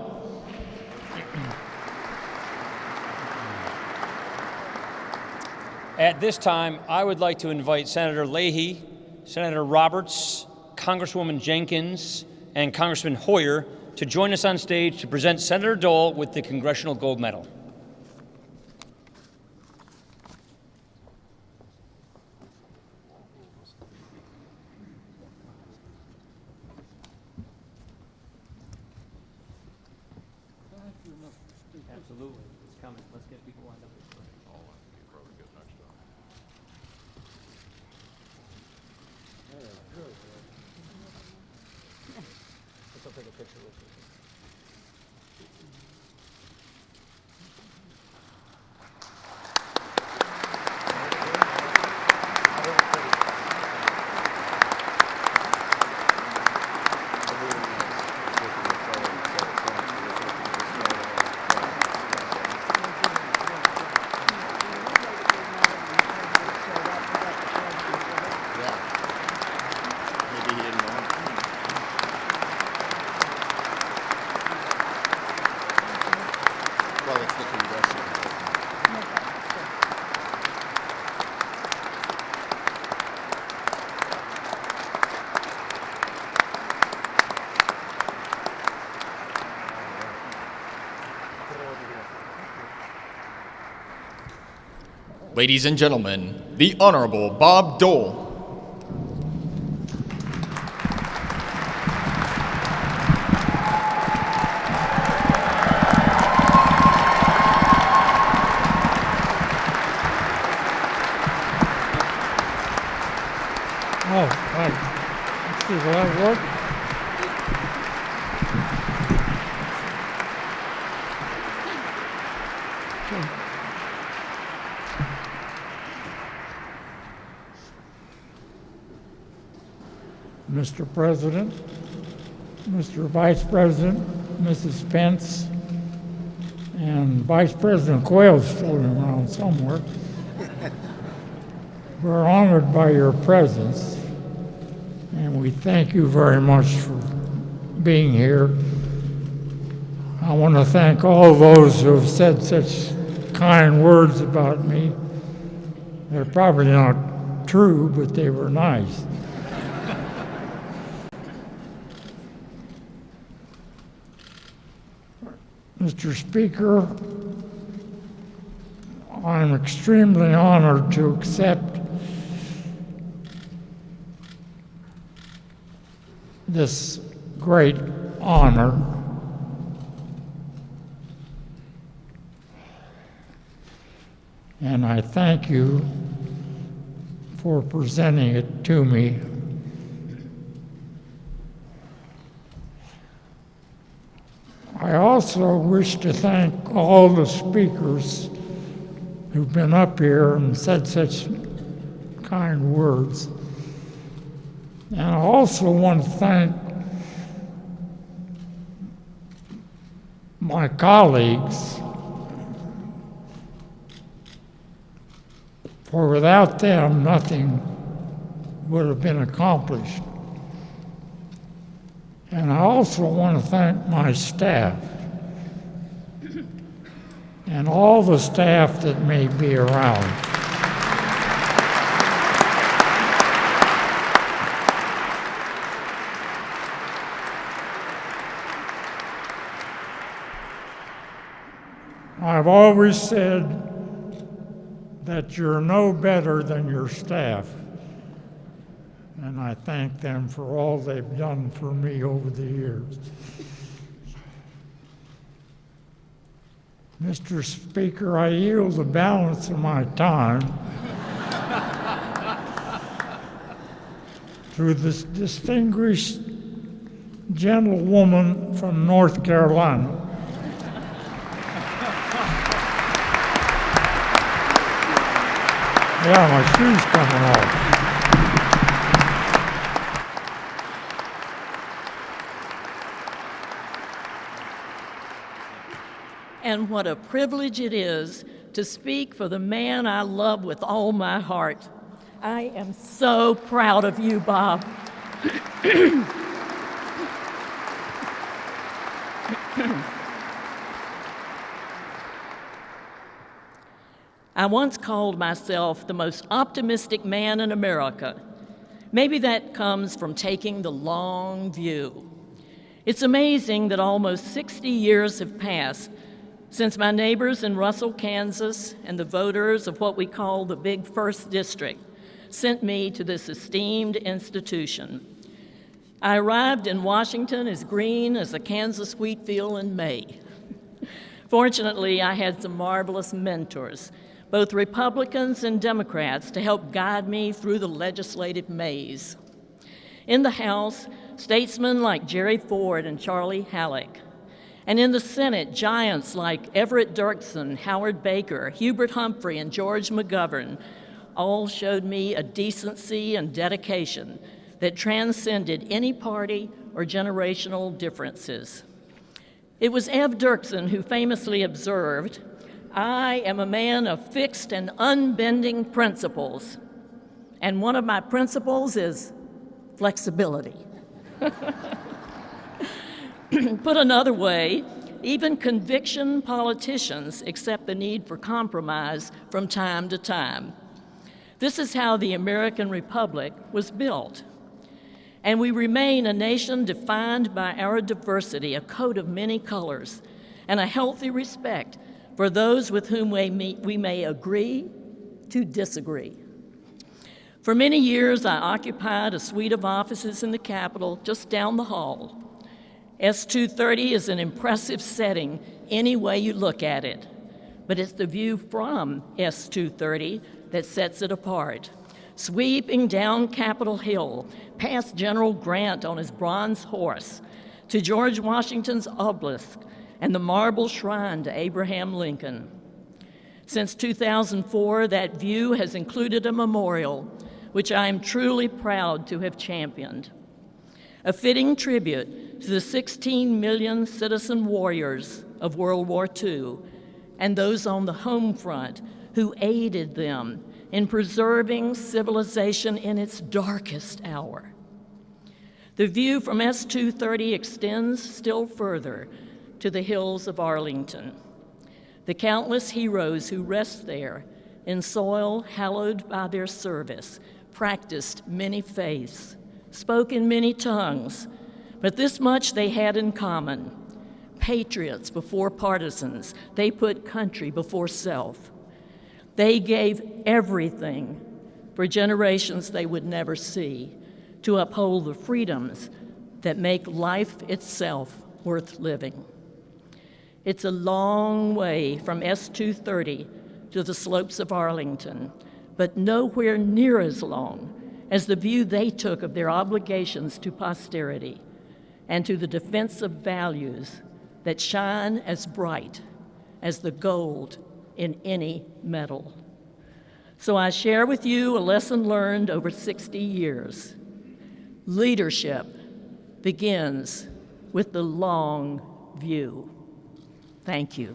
At this time, I would like to invite Senator Leahy, Senator Roberts, Congresswoman Jenkins, and Congressman Hoyer to join us on stage to present Senator Dole with the Congressional Gold Medal. Absolutely. It's coming. Let's get people lined up. Let's take a picture with you. Ladies and gentlemen, the Honorable Bob Dole. Oh, hi. Let's see, will that work? Mr. President, Mr. Vice President, Mrs. Pence, and Vice President Quayle's floating around somewhere. We're honored by your presence, and we thank you very much for being here. I want to thank all those who have said such kind words about me. They're probably not true, but they were nice. Mr. Speaker, I'm extremely honored to accept this great honor. And I thank you for presenting it to me. I also wish to thank all the speakers who've been up here and said such kind words. And I also want to thank my colleagues, for without them, nothing would have been accomplished. And I also want to thank my staff and all the staff that may be around. I've always said that you're no better than your staff, and I thank them for all they've done for me over the years. Mr. Speaker, I yield the balance of my time to this distinguished gentlewoman from North Carolina. Yeah, my shoe's coming off. And what a privilege it is to speak for the man I love with all my heart. I am so proud of you, Bob. I once called myself the most optimistic man in America. Maybe that comes from taking the long view. It's amazing that almost 60 years have passed since my neighbors in Russell, Kansas, and the voters of what we call the Big First District sent me to this esteemed institution. I arrived in Washington as green as a Kansas wheat field in May. Fortunately, I had some marvelous mentors, both Republicans and Democrats, to help guide me through the legislative maze. In the House, statesmen like Jerry Ford and Charlie Halleck. And in the Senate, giants like Everett Dirksen, Howard Baker, Hubert Humphrey, and George McGovern all showed me a decency and dedication that transcended any party or generational differences. It was Ev Dirksen who famously observed, "I am a man of fixed and unbending principles, and one of my principles is flexibility." Put another way, even conviction politicians accept the need for compromise from time to time. This is how the American Republic was built. And we remain a nation defined by our diversity, a coat of many colors, and a healthy respect for those with whom we may agree to disagree. For many years, I occupied a suite of offices in the Capitol just down the hall. S230 is an impressive setting any way you look at it, but it's the view from S230 that sets it apart. Sweeping down Capitol Hill, past General Grant on his bronze horse, to George Washington's obelisk and the marble shrine to Abraham Lincoln. Since 2004, that view has included a memorial, which I am truly proud to have championed. a fitting tribute to the 16 million citizen warriors of World War II and those on the home front who aided them in preserving civilization in its darkest hour. The view from S-230 extends still further to the hills of Arlington. The countless heroes who rest there in soil hallowed by their service practiced many faiths, spoke in many tongues, but this much they had in common. Patriots before partisans, they put country before self. They gave everything for generations they would never see to uphold the freedoms that make life itself worth living. It's a long way from S-230 to the slopes of Arlington, but nowhere near as long as the view they took of their obligations to posterity and to the defense of values that shine as bright as the gold in any medal. So I share with you a lesson learned over 60 years. Leadership begins with the long view. Thank you.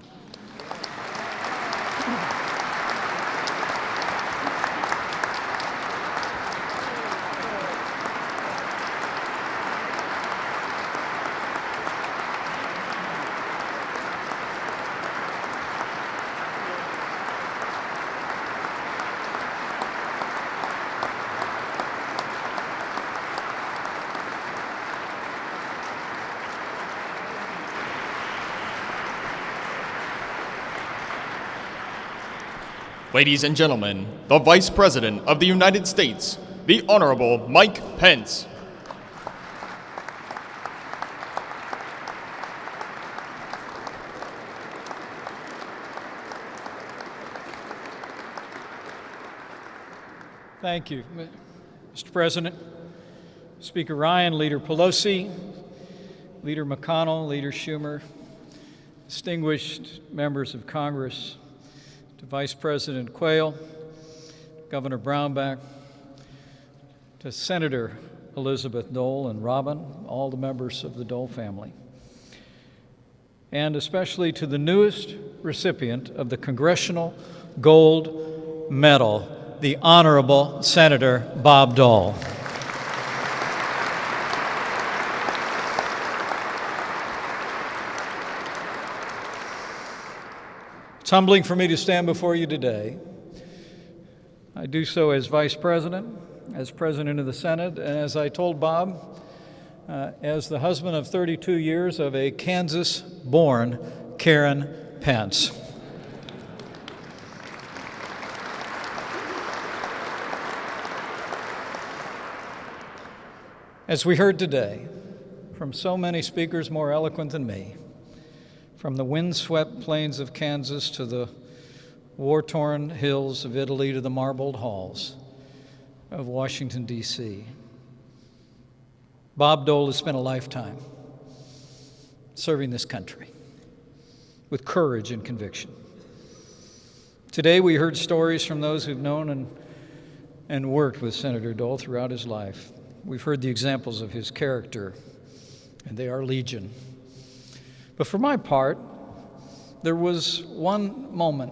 Ladies and gentlemen, the Vice President of the United States, the Honorable Mike Pence. Thank you, Mr. President, Speaker Ryan, Leader Pelosi, Leader McConnell, Leader Schumer, distinguished members of Congress, to Vice President Quayle, Governor Brownback, to Senator Elizabeth Dole and Robin, all the members of the Dole family, and especially to the newest recipient of the Congressional Gold Medal, the Honorable Senator Bob Dole. It's humbling for me to stand before you today. I do so as Vice President, as President of the Senate, and as I told Bob, as the husband of 32 years of a Kansas-born Karen Pence. As we heard today from so many speakers more eloquent than me, from the windswept plains of Kansas to the war-torn hills of Italy to the marbled halls of Washington, D.C., Bob Dole has spent a lifetime serving this country with courage and conviction. Today we heard stories from those who've known and worked with Senator Dole throughout his life. We've heard the examples of his character, and they are legion. But for my part, there was one moment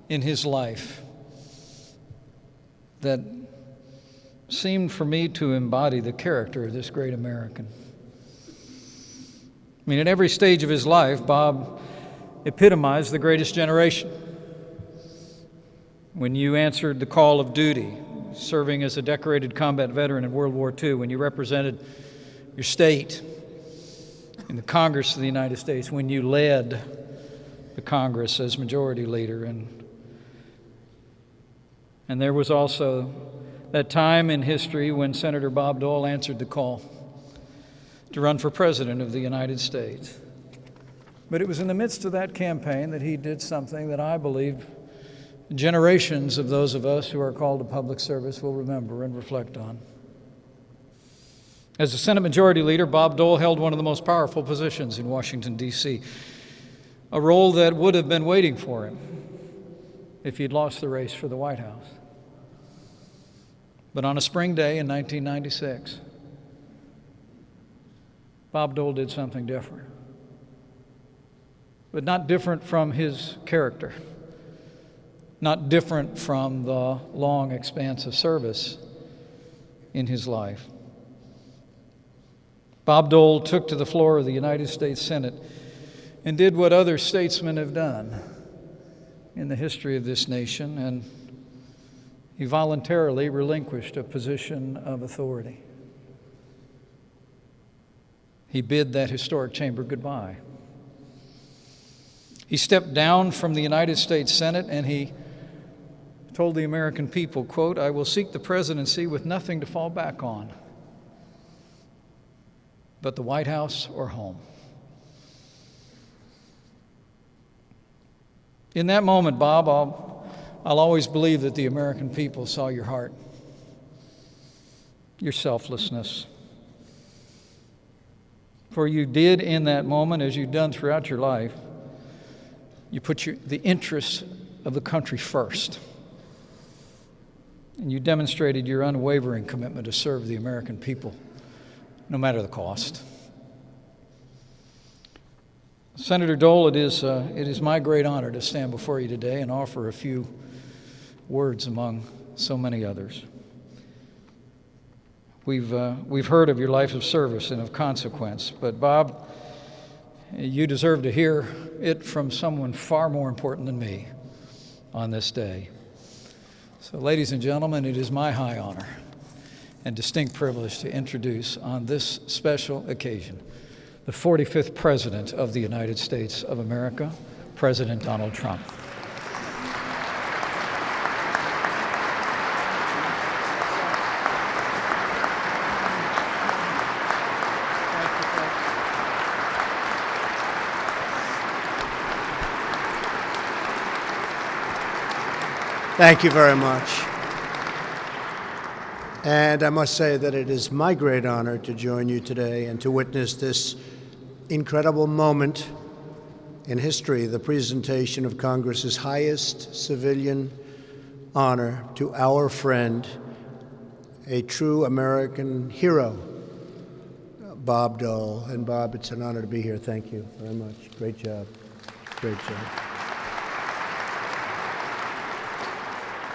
in his life that seemed for me to embody the character of this great American. I mean, at every stage of his life, Bob epitomized the greatest generation. When you answered the call of duty, serving as a decorated combat veteran in World War II, when you represented your state in the Congress of the United States, when you led the Congress as majority leader. And there was also that time in history when Senator Bob Dole answered the call to run for president of the United States. But it was in the midst of that campaign that he did something that I believe generations of those of us who are called to public service will remember and reflect on. As the Senate Majority Leader, Bob Dole held one of the most powerful positions in Washington, D.C., a role that would have been waiting for him if he'd lost the race for the White House. But on a spring day in 1996, Bob Dole did something different. But not different from his character, not different from the long expanse of service in his life. Bob Dole took to the floor of the United States Senate and did what other statesmen have done in the history of this nation, and he voluntarily relinquished a position of authority. He bid that historic chamber goodbye. He stepped down from the United States Senate and he told the American people, quote, "I will seek the presidency with nothing to fall back on but the White House or home." In that moment, Bob, I'll always believe that the American people saw your heart, your selflessness. For you did in that moment, as you've done throughout your life, you put the interests of the country first. And you demonstrated your unwavering commitment to serve the American people, no matter the cost. Senator Dole, it is my great honor to stand before you today and offer a few words among so many others. We've heard of your life of service and of consequence, but Bob, you deserve to hear it from someone far more important than me on this day. So, ladies and gentlemen, it is my high honor and distinct privilege to introduce on this special occasion the 45th President of the United States of America, President Donald Trump. Thank you very much. And I must say that it is my great honor to join you today and to witness this incredible moment in history, the presentation of Congress's highest civilian honor to our friend, a true American hero, Bob Dole. And Bob, it's an honor to be here. Thank you very much. Great job. Great job.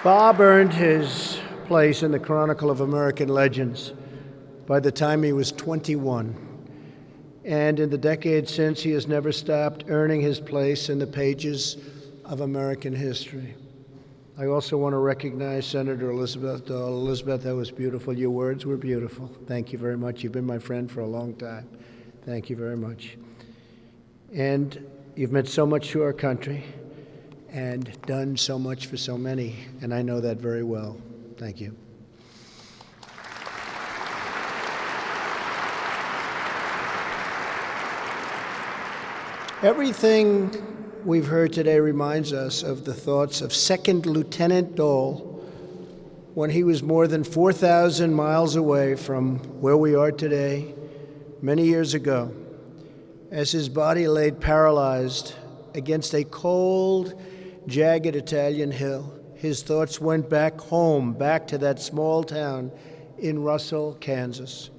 Bob earned his place in the Chronicle of American Legends by the time he was 21. And in the decades since, he has never stopped earning his place in the pages of American history. I also want to recognize Senator Elizabeth Dole. Elizabeth, that was beautiful. Your words were beautiful. Thank you very much. You've been my friend for a long time. Thank you very much. And you've meant so much to our country and done so much for so many, and I know that very well. Thank you. Everything we've heard today reminds us of the thoughts of Second Lieutenant Dole when he was more than 4,000 miles away from where we are today, many years ago, as his body laid paralyzed against a cold, jagged Italian hill. His thoughts went back home, back to that small town in Russell, Kansas.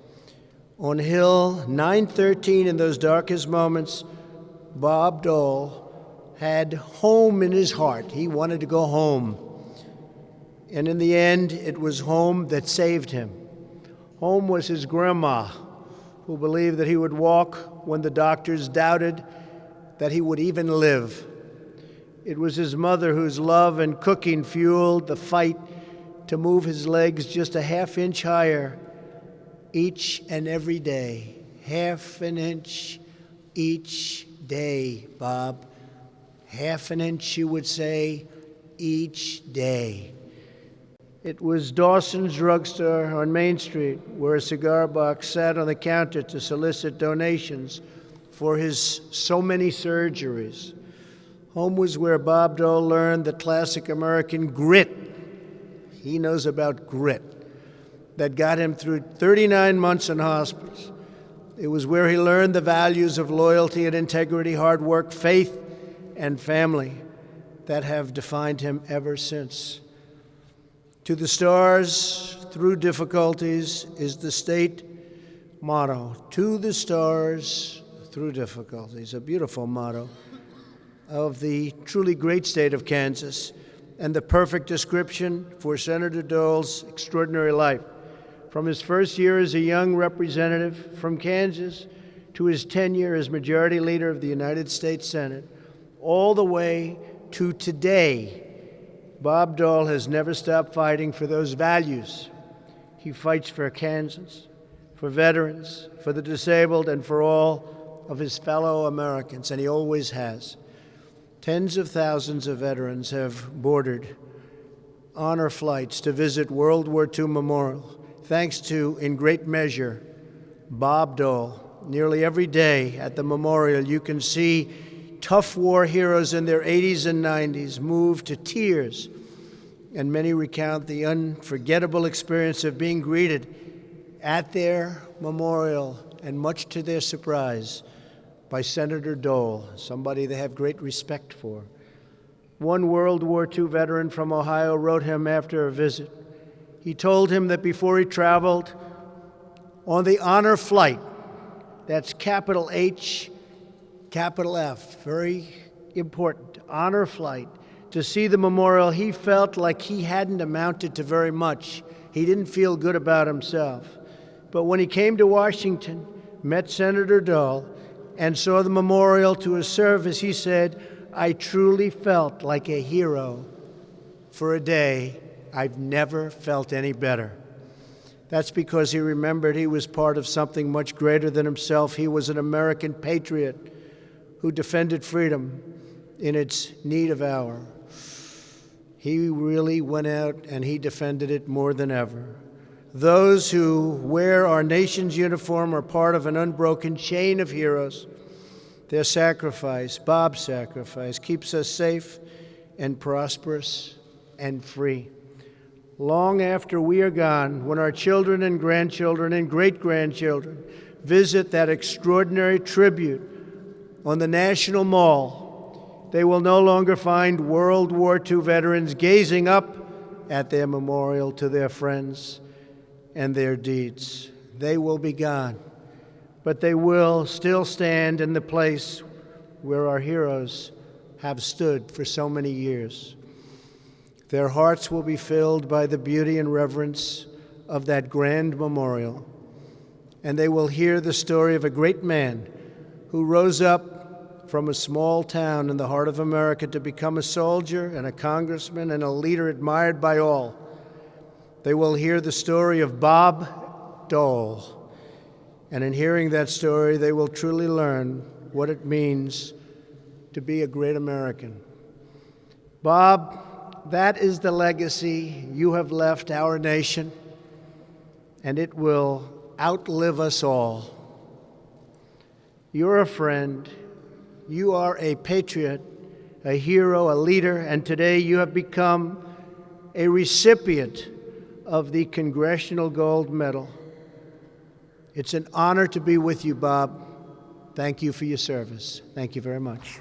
On Hill 913, in those darkest moments, Bob Dole had home in his heart. He wanted to go home. And in the end, it was home that saved him. Home was his grandma, who believed that he would walk when the doctors doubted that he would even live. It was his mother whose love and cooking fueled the fight to move his legs just a half-inch higher each and every day. Half an inch each day, Bob. Half an inch, she would say, each day. It was Dawson's Drugstore on Main Street, where a cigar box sat on the counter to solicit donations for his so many surgeries. Home was where Bob Dole learned the classic American grit. He knows about grit that got him through 39 months in hospice. It was where he learned the values of loyalty and integrity, hard work, faith, and family that have defined him ever since. To the stars, through difficulties, is the state motto, "To the stars through difficulties," a beautiful motto of the truly great state of Kansas and the perfect description for Senator Dole's extraordinary life. From his first year as a young representative from Kansas to his tenure as Majority Leader of the United States Senate, all the way to today, Bob Dole has never stopped fighting for those values. He fights for Kansas, for veterans, for the disabled, and for all of his fellow Americans, and he always has. Tens of thousands of veterans have boarded honor flights to visit World War II Memorial, thanks to, in great measure, Bob Dole. Nearly every day at the memorial, you can see tough war heroes in their 80s and 90s moved to tears, and many recount the unforgettable experience of being greeted at their memorial, and much to their surprise, by Senator Dole, somebody they have great respect for. One World War II veteran from Ohio wrote him after a visit. He told him that before he traveled on the honor flight, that's capital H, capital F, very important, honor flight, to see the memorial, he felt like he hadn't amounted to very much. He didn't feel good about himself. But when he came to Washington, met Senator Dole, and saw the memorial to his service, he said, "I truly felt like a hero. For a day, I've never felt any better." That's because he remembered he was part of something much greater than himself. He was an American patriot who defended freedom in its need of hour. He really went out and he defended it more than ever. Those who wear our nation's uniform are part of an unbroken chain of heroes. Their sacrifice, Bob's sacrifice, keeps us safe and prosperous and free. Long after we are gone, when our children and grandchildren and great-grandchildren visit that extraordinary tribute on the National Mall, they will no longer find World War II veterans gazing up at their memorial to their friends and their deeds. They will be gone, but they will still stand in the place where our heroes have stood for so many years. Their hearts will be filled by the beauty and reverence of that grand memorial, and they will hear the story of a great man who rose up from a small town in the heart of America to become a soldier and a congressman and a leader admired by all. They will hear the story of Bob Dole, and in hearing that story, they will truly learn what it means to be a great American. Bob, that is the legacy you have left our nation, and it will outlive us all. You're a friend, you are a patriot, a hero, a leader, and today you have become a recipient of the Congressional Gold Medal. It's an honor to be with you, Bob. Thank you for your service. Thank you very much.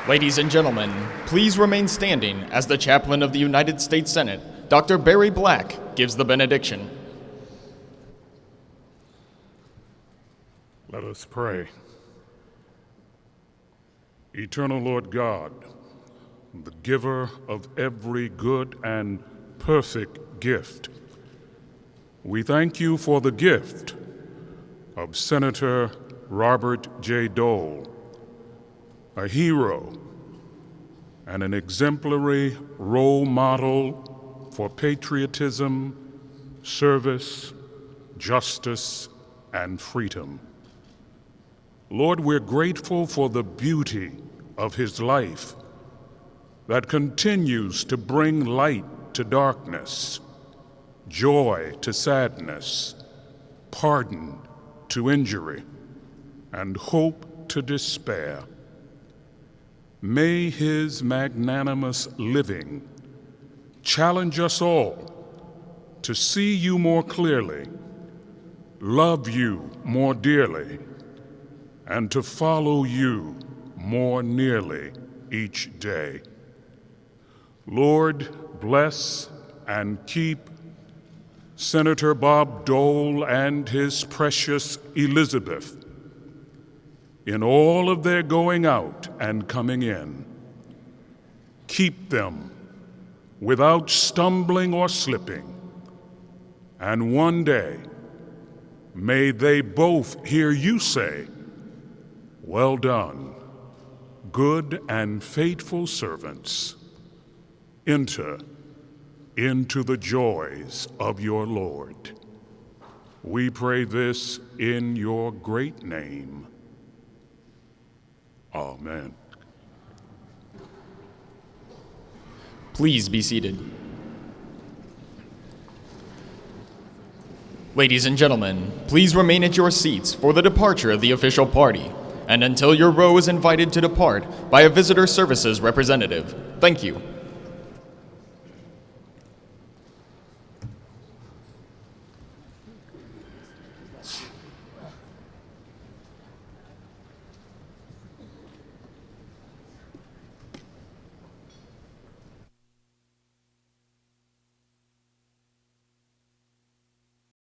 Ladies and gentlemen, please remain standing as the chaplain of the United States Senate, Dr. Barry Black, gives the benediction. Let us pray. Eternal Lord God, the giver of every good and perfect gift, we thank you for the gift of Senator Robert J. Dole, a hero and an exemplary role model for patriotism, service, justice, and freedom. Lord, we're grateful for the beauty of his life that continues to bring light to darkness, joy to sadness, pardon to injury, and hope to despair. May his magnanimous living challenge us all to see you more clearly, love you more dearly, and to follow you more nearly each day. Lord, bless and keep Senator Bob Dole and his precious Elizabeth in all of their going out and coming in. Keep them without stumbling or slipping, and one day may they both hear you say, "Well done, good and faithful servants. Enter into the joys of your Lord." We pray this in your great name. Amen. Please be seated. Ladies and gentlemen, please remain at your seats for the departure of the official party, and until your row is invited to depart by a visitor services representative. Thank you.